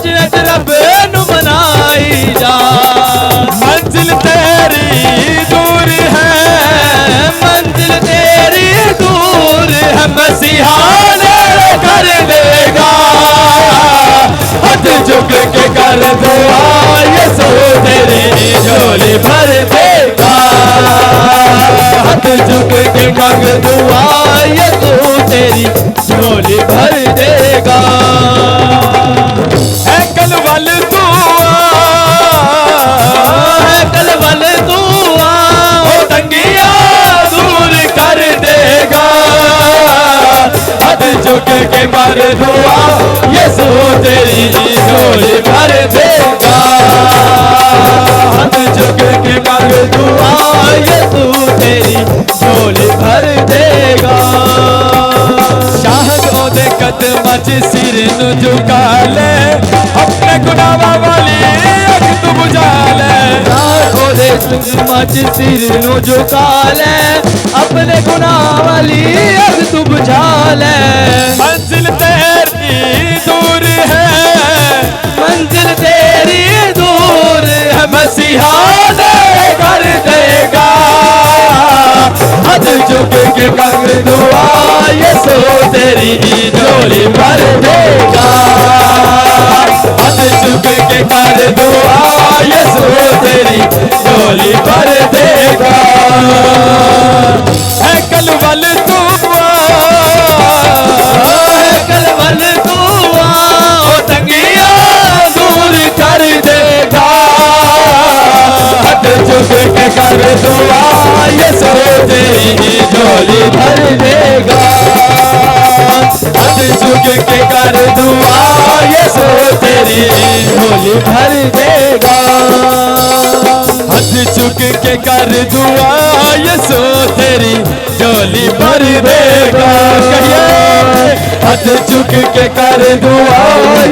अज अज रब नू मनाई जा। मंजिल तेरी दूर है, मंजिल तेरी दूर है, मसीहा ने कर देगा। हाथ झुक के कर दुआ, यसू तेरी झोली भर देगा। हाथ झुक के कर दुआ, यसू तेरी झोली भर देगा। है कल वल तू है कल वल तू ओ तंगिया दूर कर देगा। हाथ झुक के कर दुआ, यसू तेरी झोली भर देगा। हाथ झुक के कर दुआ, यसू तेरी झोली भर देगा। शाह दे कदमां च सिर नू झुका ले, अपने गुनाहां वाली अग तू बुझा ले। शाह दे कदमां च सिर नू झुका ले, अपने गुनाहां वाली अग तू बुझा ले। मंजिल तेरी दूर है, मंजिल तेरी दूर है, मसीहा ने कर देगा। हाथ झुक के कर दुआ, यसू तेरी झोली भर देगा। हाथ झुक के कर दुआ, यसू तेरी झोली भर देगा। है कल वल तू है कल वल तू ओ तंगिया दूर कर देगा। हाथ झुक के कर दुआ, यसू तेरी झोली भर देगा। हाथ झुक के कर दुआ, यसू तेरी झोली भर देगा। हाथ झुक के कर दुआ, यसू तेरी झोली भर देगा। हाथ झुक के कर दुआ,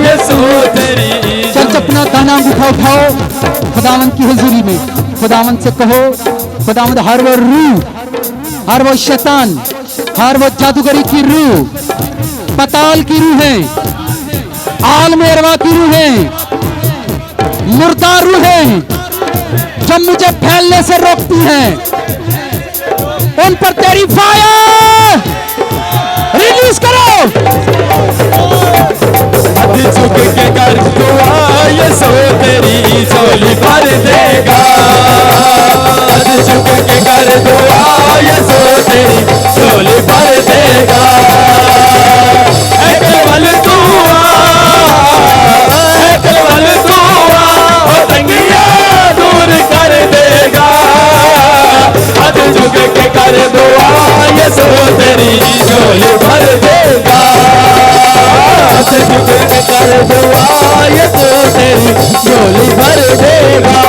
यसू तेरी। चल अपना दाना अंगूठा उठाओ खुदावंद की हुजूरी में, खुदावंद से कहो, खुदावंद हर वो रूह, हर वो शैतान, हर वो जादूगरी की रूह, पताल की रूह है, आलम अरवा की रूह है, मुर्दा रूह है, जो मुझे फैलने से रोकती हैं, उन पर तेरी फायर रिलीज करो। हाथ झुक के कर दुआ, यसू तेरी झोली भर देगा। हाथ झुक के कर दुआ, यसू तेरी झोली भर देगा। है केवल तू है केवल तू ओ तंगिया दूर कर देगा। हाथ झुक के कर दुआ, यसू तेरी झोली भर देगा। हाथ झुक के कर दुआ, यसू तेरी झोली भर देगा।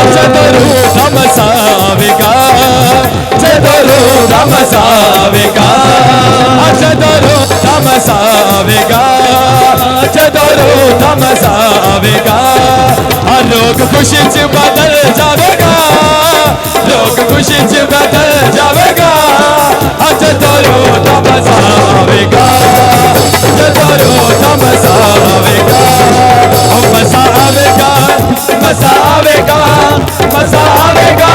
चदरू धमसावेगा, चदरू धमसावेगा, चदरू धमसावेगा, चदरू धमसावेगा। लोग खुशी च बदल जावेगा, लोग खुशी च बदल जावेगा। चदरू धमसावेगा, चदरू धमसावेगा, मसावेगा, मसावेगा, मसावेगा,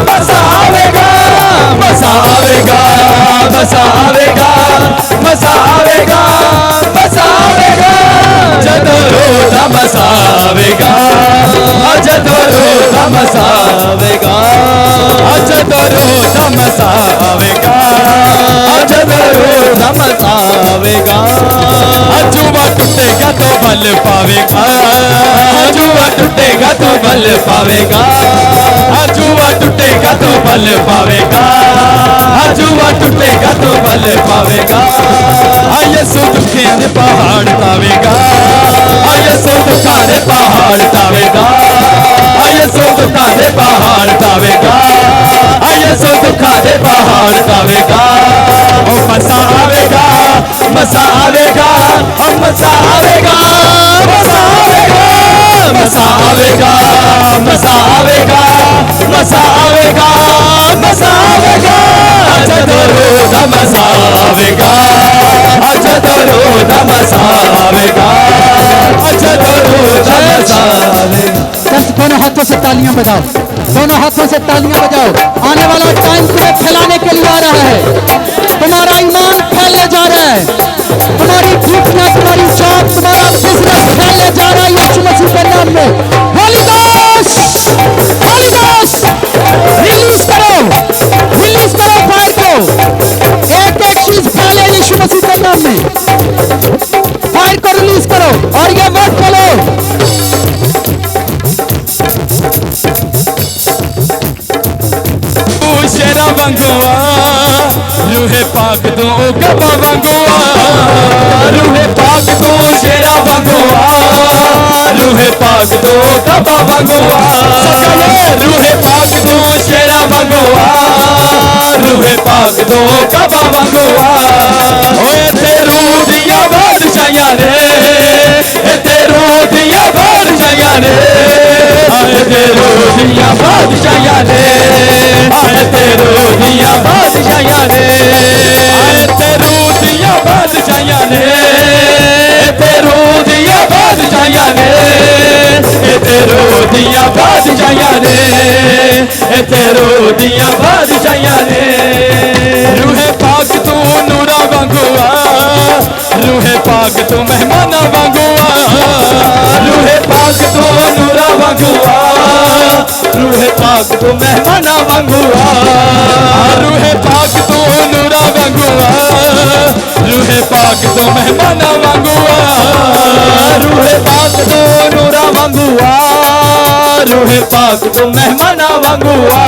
मसावेगा, मसावेगा, मसावेगा, मसावेगा, मसावेगा। चदरू धमसावेगा, चदरू धमसावेगा, चदरू धमसावेगा, चदरू धमसावेगा। जुआ टूटेगा तो बल पावेगा, जुआ टूटेगा तो बल पावेगा, जुआ टूटेगा तो बल पावेगा, जुआ टूटेगा तो बल पावेगा। यसू दुखियां दे पहाड़ तावेगा, यसू दुखा दे पहाड़ तावेगा, यसू दुखा दे पहाड़ तावेगा, यसू दुखा दे पहाड़ तावेगा। ओ मसावेगा, मसावेगा, मसावेगा, मसावेगा, मसावेगा, मसावेगा, मसावेगा, मसावेगा। चदरू धमसावेगा, चदरू धमसावेगा, से तालियां बजाओ, दोनों हाथों से तालियां बजाओ। आने वाला टाइम तुम्हें फैलाने के लिए आ रहा है। तुम्हारा ईमान फैलने जा रहा है, तुम्हारी खूबियां, तुम्हारी शौक, तुम्हारा बिजनेस फैलने जा रहा है यीशु मसीह के नाम में। Holi ghost, Holi ghost, release करो, रिलीज करो फायर को। एक एक चीज फैले यीशु मसीह के नाम में। फायर को रिलीज करो और ये वर्ड बोलो, शेरा वंगुआ रूहे पाक तो गबा वंगुआ, रूहे पाक तो शेरा वंगुआ, रूहे पाक तो गबा वंगुआ, रूहे पाक तो शेरा वंगुआ, रूहे पाक तो गबा वंगुआ। ओए तेरू दिया बादशाहियां ने, तेरू दिया बादशाहियां ने, आए तेरू दिया बादशाहियां ने, आए तेरू दिया बादशाहियां ने, आए तेरू दिया बादशाहियां ने, तेरू दिया बादशाहियां ने, तेरू दिया बादशाहियां ने, तेरू दिया बादशाहियां ने। रूहे पाक तू नूरा वांगुआ, रूहे पाक तू मेहमाना वांगुआ, रूहे पाक तू नूरा वांगुआ, रूहे पाक तू मेहमाना वांगुआ, रूहे पाक तू नूरा वांगुआ, रूहे पाक तू मेहमाना वांगुआ, रूहे पाक तू नूरा वांगुआ, रूहे पाक तू मेहमाना वांगुआ।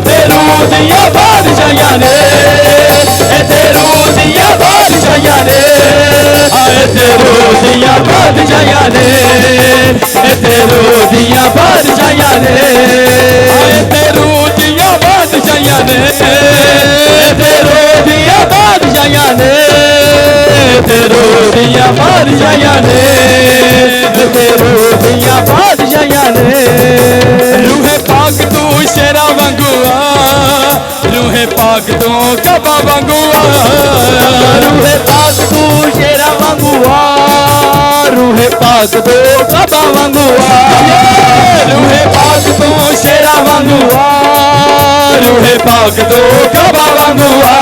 तेरू दिया बादशाहियां ने, तेरू दिया बादशाहियां ने, आए तेरू दिया बादशाहियां ने, तेरू दिया बादशाहियां ने, आए तेरू दिया बादशाहियां ने, तेरू दिया बादशाहियां ने, तेरू दिया बादशाहियां ने, तेरू दिया बादशाहियां ने। रूहे पाक तू शेरा वांगुआ, रूहे पाक तू गबा वांगुआ, रूहे पाक तू शेरा वांगुआ, रूहे पाक तू गबा वांगुआ, रूहे पाक तू शेरा वांगुआ, रूहे पाक तू गबा वांगुआ,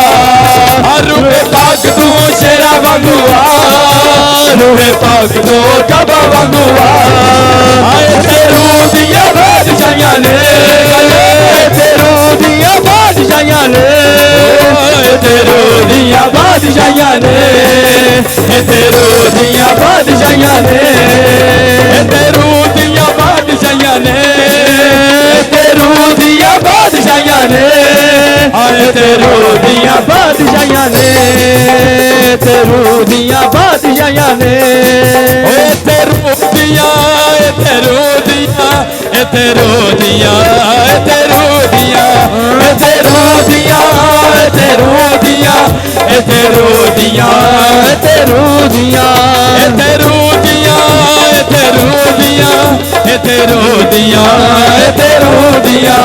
रूहे पाक तू शेरा वांगुआ, रूहे पाक तू गबा वांगुआ। आए तेरू दिया बादशाहियां ने, तेरू दिया बादशाहियां ने, तेरू दिया बादशाहियां ने, तेरू दिया बादशाहियां ने, तेरू दिया बादशाहियां ने, तेरू दिया बादशाहियां ने, आए तेरू दिया बादशाहियां ने, तेरू दिया बादशाहियां ने। ओ तेरू दिया, तेरू दिया, तेरू दिया, तेरू दिया, तेरू दिया, तेरू दिया, तेरू दिया, तेरू दिया, तेरू दिया, तेरू दिया, तेरू दिया, तेरू दिया,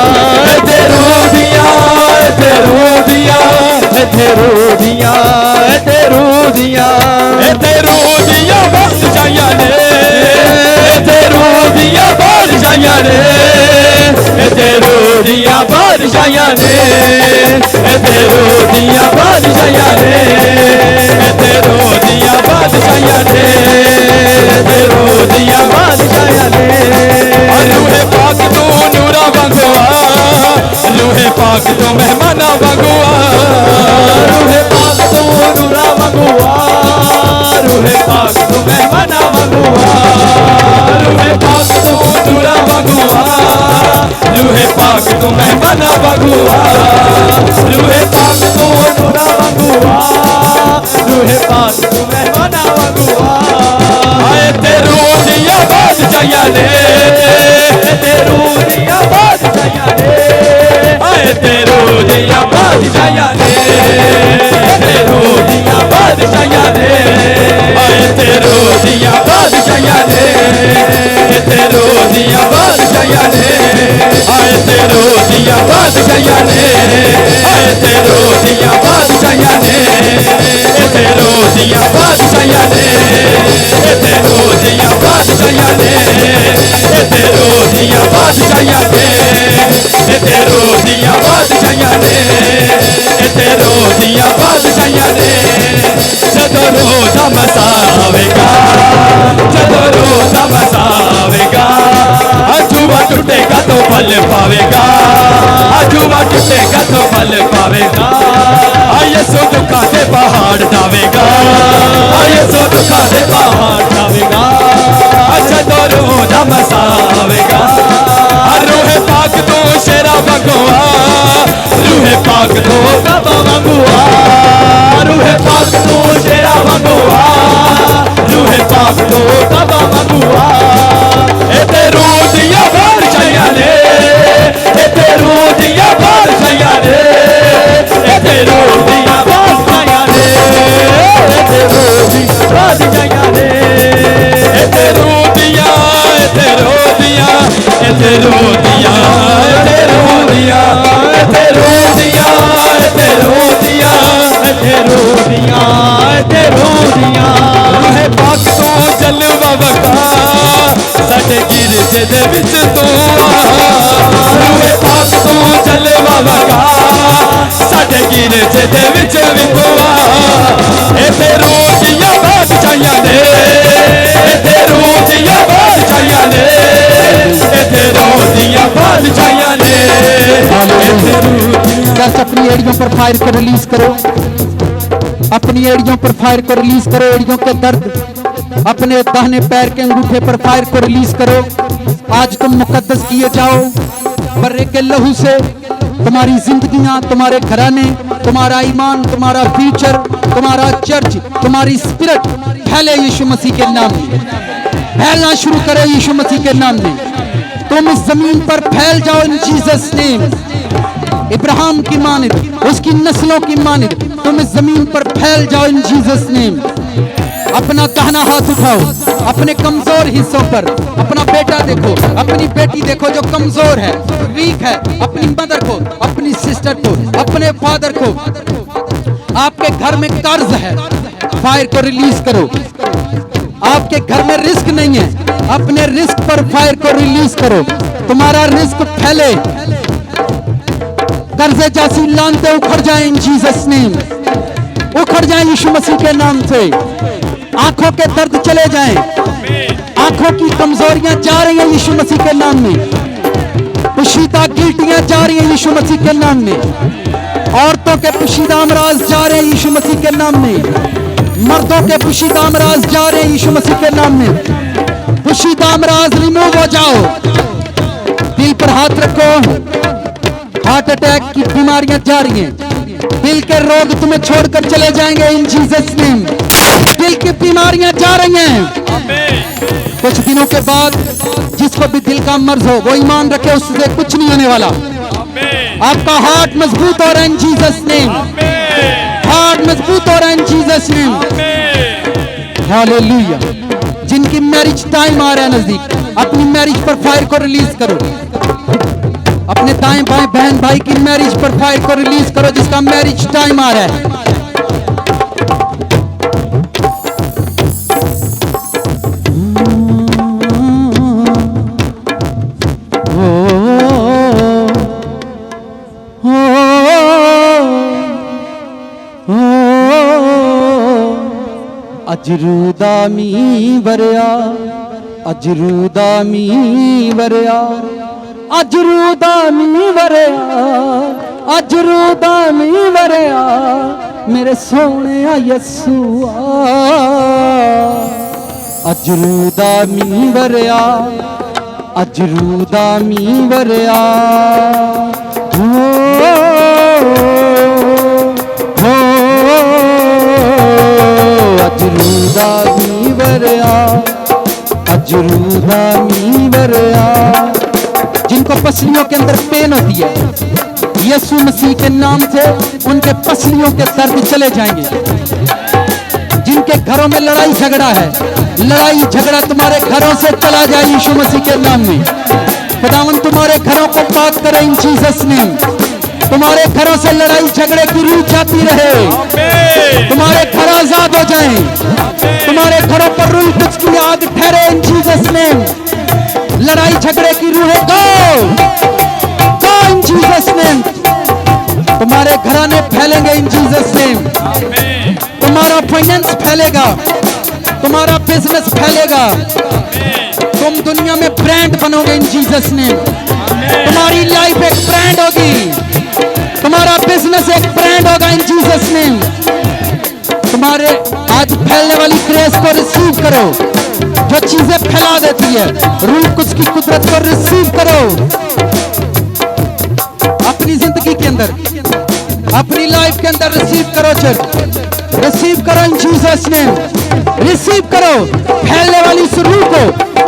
तेरू दिया, तेरू दिया, तेरू दिया, तेरू दिया, तेरू दिया बादशाहियां ने, तेरू दिया बादशाहियां ने, तेरू दिया बादशाहियां ने, तेरू दिया बादशाहियां ने, तेरू दिया बादशाहियां ने, तेरू दिया बादशाहियां ने। रूहे पाक तू नूरा वांगुआ, रूहे पाक तू मेहमाना वांगुआ, रूहे पाक तू नूरा वांगुआ, रूहे पाक तू मेहमाना वांगुआ, रूहे पाक तू नूरा वांगुआ, रूहे पाक तू मेहमाना वांगुआ, रूहे पाक तू नूरा वांगुआ, रूहे पाक तू मेहमाना वांगुआ। आए तेरू दिया बादशाहियां ने, तेरू दिया बादशाहियां ने, आए तेरू दिया बादशाहियां ने, तेरू दिया बादशाहियां ने, आए तेरू दिया बादशाहियां ने, तेरू दिया बादशाहियां ने, आए तेरू दिया बादशाहियां ने, आए तेरू दिया बादशाहियां ने, तेरू दिया बादशाहियां ने, तेरू दिया बादशाहियां ने, तेरू दिया बादशाहियां ने इत्थे रोज़ियां बादशाहियां ने इत्थे रोज़ियां बादशाहियां ने जदों रोज़ा मसावेगा जदों रोज़ा मसावेगा अजूबा टूटेगा तो फल पावेगा अजूबा टूटेगा तो फल पावेगा यीशु दुखा दे पहाड़ डावेगा यीशु दुखा दे पहाड़ डावेगा जदों रोज़ा मसावेगा रूहे पाक तो शेरा भगवा रूहे पाक तो बाबा मंगवा रूहे पाक तो शेरा भगवा रूहे पाक तो बाबा मंगवा इत्थे रोज़ियां बादशाहियां ने इत्थे रोज़ियां बादशाहियां ने इत्थे रोज़ियां बादशाहियां ने इत्थे रोज़ियां बादशाहियां ने इत्थे रोज़ियां इत्थे रोज़ियां इत्थे रोज़ियां इत्थे रोज़ियां इत्थे रोज़ियां इत्थे रोज़ियां इत्थे रोज़ियां इत्थे रोज़ियां रूहे पाक तो जलवा वगा साडे गिरजे दे विच तू रूहे पाक तो जलवा वगा साडे गिरजे दे विच विखवा इत्थे रोज़ियां बादशाहियां ने इत्थे रोज़ियां बादशाहियां ने इत्थे रोज़ियां बादशाहियां ने बस अपनी एड़ियों पर फायर को रिलीज करो अपनी एड़ियों पर फायर को रिलीज करो एड़ियों के दर्द अपने दाहिने पैर के अंगूठे पर फायर को रिलीज करो आज तुम मुकद्दस किए जाओ बर्रे के लहू से तुम्हारी जिंदगियां तुम्हारे घराने तुम्हारा ईमान तुम्हारा फ्यूचर तुम्हारा चर्च तुम्हारी स्पिरिट फैले यीशु मसीह के नाम में फैलना शुरू करे यीशु मसीह के नाम में तुम इस जमीन पर फैल जाओ इन जीसस नेम इब्राहिम की मानिद उसकी नस्लों की मानिद तुम इस जमीन पर फैल जाओ इन जीसस नेम अपना दाहिना हाथ उठाओ अपने कमजोर हिस्सों पर अपना बेटा देखो अपनी बेटी देखो जो कमजोर है वीक है अपनी मदर को अपनी सिस्टर को अपने फादर को आपके घर में कर्ज है फायर को रिलीज करो आपके घर में रिस्क नहीं है अपने रिस्क पर फायर को रिलीज करो तुम्हारा रिस्क फैले कर्जे जैसी लानते उखड़ जाए इन जीसस नेम उखड़ जाए यीशु मसीह के नाम से आंखों के दर्द चले जाएं आंखों की कमजोरियां जा रही हैं यीशु मसीह के नाम में पुशीदा गिल्टियां जा रही हैं यीशु मसीह के नाम में औरतों के पुशीदा अमराज जा रहे हैं यीशु मसीह के नाम में मर्दों के पुशीदा अमराज जा रहे हैं यीशु मसीह के नाम में पुशीदा अमराज रिमूव हो जाओ दिल पर हाथ रखो हार्ट अटैक की बीमारियां जा रही हैं दिल के रोग तुम्हें छोड़कर चले जाएंगे इन जीसस नेम दिल की बीमारियां जा रही हैं कुछ दिनों के बाद जिसको भी दिल का मर्ज हो वो ईमान रखे उससे कुछ नहीं होने वाला आपका हार्ट मजबूत हो रहा है इन जीसस नेम हार्ट मजबूत हो रहा है इन जीसस नेम हालेलुया जिनकी मैरिज टाइम आ रहा है नजदीक अपनी मैरिज पर फायर को रिलीज करो अपने दाएं बाएं बहन भाई की मैरिज पर फायर को रिलीज करो जिसका मैरिज टाइम आ रहा है अजरूदामी वरया अजरूदामी वरया अजरूदामी वरया अजरूदामी वरया मेरे सोने यस्सुआ अजरूदामी वरया अजरूदामी वरया अजरूदामी वरया अजरूदामी वरया जिनको पसलियों के अंदर पेन होती है यीशु मसीह के नाम से उनके पसलियों के दर्द चले जाएंगे जिनके घरों में लड़ाई झगड़ा है लड़ाई झगड़ा तुम्हारे घरों से चला जाए यीशु मसीह के नाम में खुदावन तुम्हारे घरों को पाक करे इन जीसस नेम तुम्हारे घरों से लड़ाई झगड़े की रूह जाती रहे तुम्हारे घर आजाद हो जाएं तुम्हारे घरों पर रूह कुछ की आग ठहरे इन जीसस नेम लड़ाई झगड़े की रूहें गो बिजनेस फैलेगा, तुम दुनिया में ब्रांड बनोगे इन जीसस नेम। तुम्हारी लाइफ एक ब्रांड होगी, तुम्हारा बिजनेस एक ब्रांड होगा इन जीसस नेम। तुम्हारे आज फैलने वाली ग्रेस को रिसीव करो, जो चीजें फैला देती है, रूह कुछ की कुदरत को रिसीव करो अपनी जिंदगी के अंदर, अपनी लाइफ के अंदर रिसीव करो। चर्च रिसीव करो इन जीसस नेम, रिसीव करो फैलने वाली इस रूह को।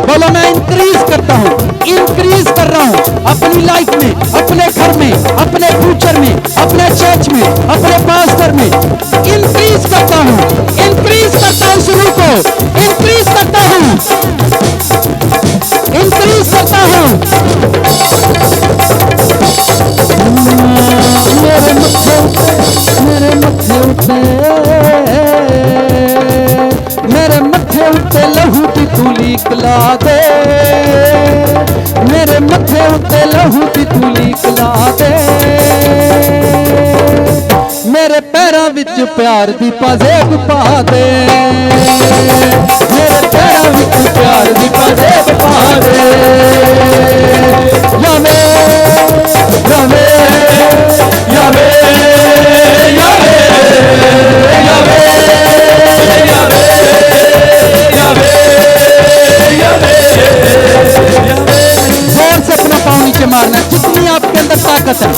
बोलो मैं इंक्रीज करता हूँ, इंक्रीज कर रहा हूँ अपनी लाइफ में, अपने घर में, अपने फ्यूचर में, अपने चर्च में, अपने पास्टर में। इंक्रीज करता हूँ, इंक्रीज करता हूँ इस रूह को, इंक्रीज करता हूँ, इंक्रीज करता हूँ। मेरे मत्थे उठे, मेरे मत्थे उठे लहू की तूली कला दे, मेरे मत्थे उठे लहू की तूली कला दे। मेरे पैरों विच प्यार दी पाजेब पा दे, मेरे पैरों विच प्यार दी पाजेब पा दे। यावे यावे यावे यावे यावे यावे यावे यावे। जोर से अपना पाँव नीचे मारना, जितनी आपके अंदर ताकत है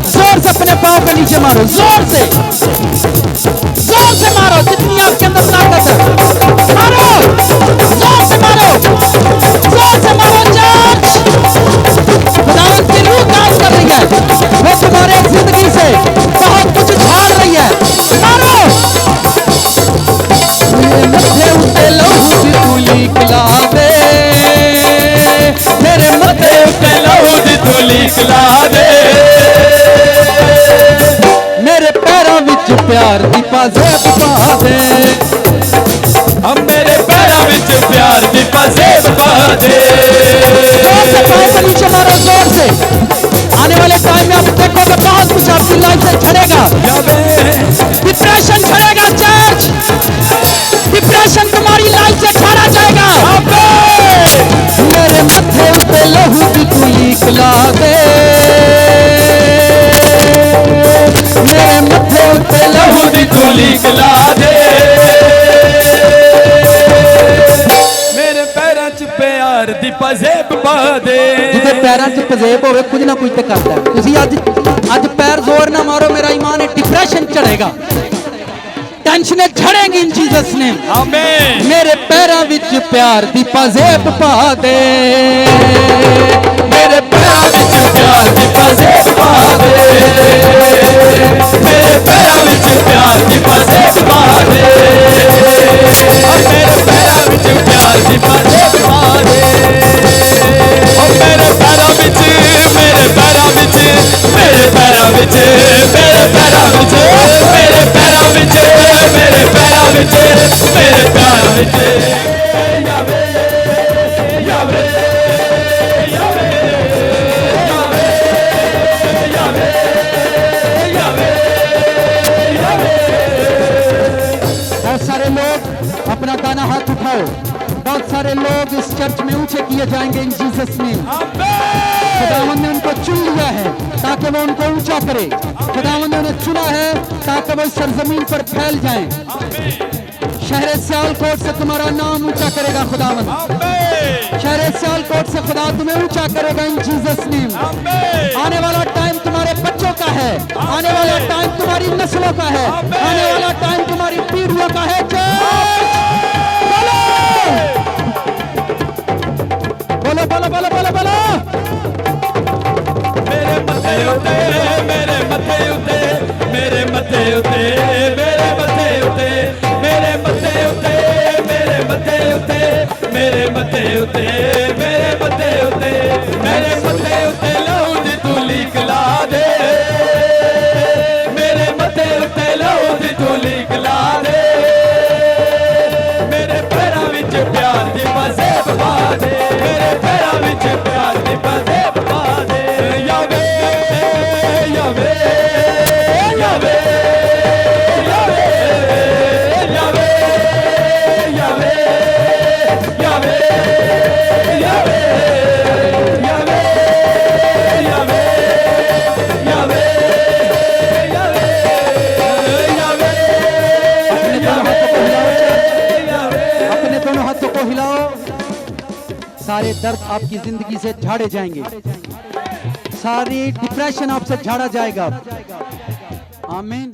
जोर से अपने पाँव पे नीचे मारो, जोर से मारो, जितनी आपके अंदर ताकत है मारो, जोर से मारो, जोर से मारो। चर्च खुदावंद की रूह काम कर रही है, वो तुम्हारे जिंदगी से बहुत कुछ झाड़ रही है। मारो। मेरे मत्थे उठे लहू की तूली कला दे, मेरे मत्थे उठे लहू की तूली कला दे। मेरे पैरों विच प्यार दी पाजेब पा दे, हम मेरे पैरों विच प्यार दी पाजेब पा दे। जोर से पाँव पे नीचे मारो, जोर से। आने वाले टाइम में आप देखोगे बहुत कुछ आपकी लाइफ से झड़ेगा, डिप्रेशन झड़ेगा। चर्च डिप्रेशन तुम्हारी लाइफ से झड़ा जाएगा। मेरे मत्थे उठे लहू की तूली कला दे, मेरे मत्थे उठे लहू की तूली कला दे। मेरे पैरों च प्यार दी पाजेब पा दे। जिथे पैरों च पजेब होवे कुछ ना कुछ तो करता है। तुसी आज पैर जोर ना मारो, मेरा ईमान है, डिप्रेशन चढ़ेगा, टेंशनें झड़ेंगी इन जीसस नेम। आमीन। मेरे पैरों विच प्यार दी पाजेब पा दे, मेरे पैरों विच प्यार दी पाजेब पा दे, मेरे पैरों विच प्यार दी पाजेब पा दे, मेरे पैरों विच प्यार दी पाजेब पा दे। मेरे पैरों विच, मेरे पैरों विच, मेरे पैरों विच, मेरे पैरों विच, मेरे पैरों विच, मेरे पैरों विच, मेरे पैरों विच। यावे यावे यावे यावे यावे यावे यावे। बहुत सारे लोग अपना दाना हाथ उठाओ, बहुत सारे लोग इस चर्च में ऊंचे किए जाएंगे इन जीसस नेम। खुदावंद ने उनको चुन लिया है ताकि वो उनको ऊंचा करे, खुदावंद ने उन्हें चुना है ताकि वो सरजमीन पर फैल जाएं। शहर सियालकोट से तुम्हारा नाम ऊंचा करेगा खुदावंद, शहर सियालकोट से खुदा तुम्हें ऊंचा करेगा इन जीसस नेम। आने वाला टाइम तुम्हारे बच्चों का है, आने वाला टाइम तुम्हारी नस्लों का है, आने वाला टाइम तुम्हारी पीढ़ियों का है। बोलो बोलो बोलो बोलो बोलो। मेरे मत्थे उते, मेरे मत्थे उते, मेरे मत्थे उते, मेरे मत्थे उते, मेरे मत्थे उते, मेरे मत्थे उते, मेरे मत्थे उते, मेरे मत्थे उते, मेरे मत्थे उते लहू दी तूली कला दे, मेरे मत्थे उते लहू दी तूली कला दे। मेरे पैरों विच प्यार दी पाजेब पा दे, मेरे पैरों विच प्यार दी पाजेब पा दे। यावे यावे यावे यावे यावे यावे हिलाओ, सारे दर्द आपकी जिंदगी से झाड़े जाएंगे, सारी डिप्रेशन आपसे झाड़ा जाएगा। आमीन।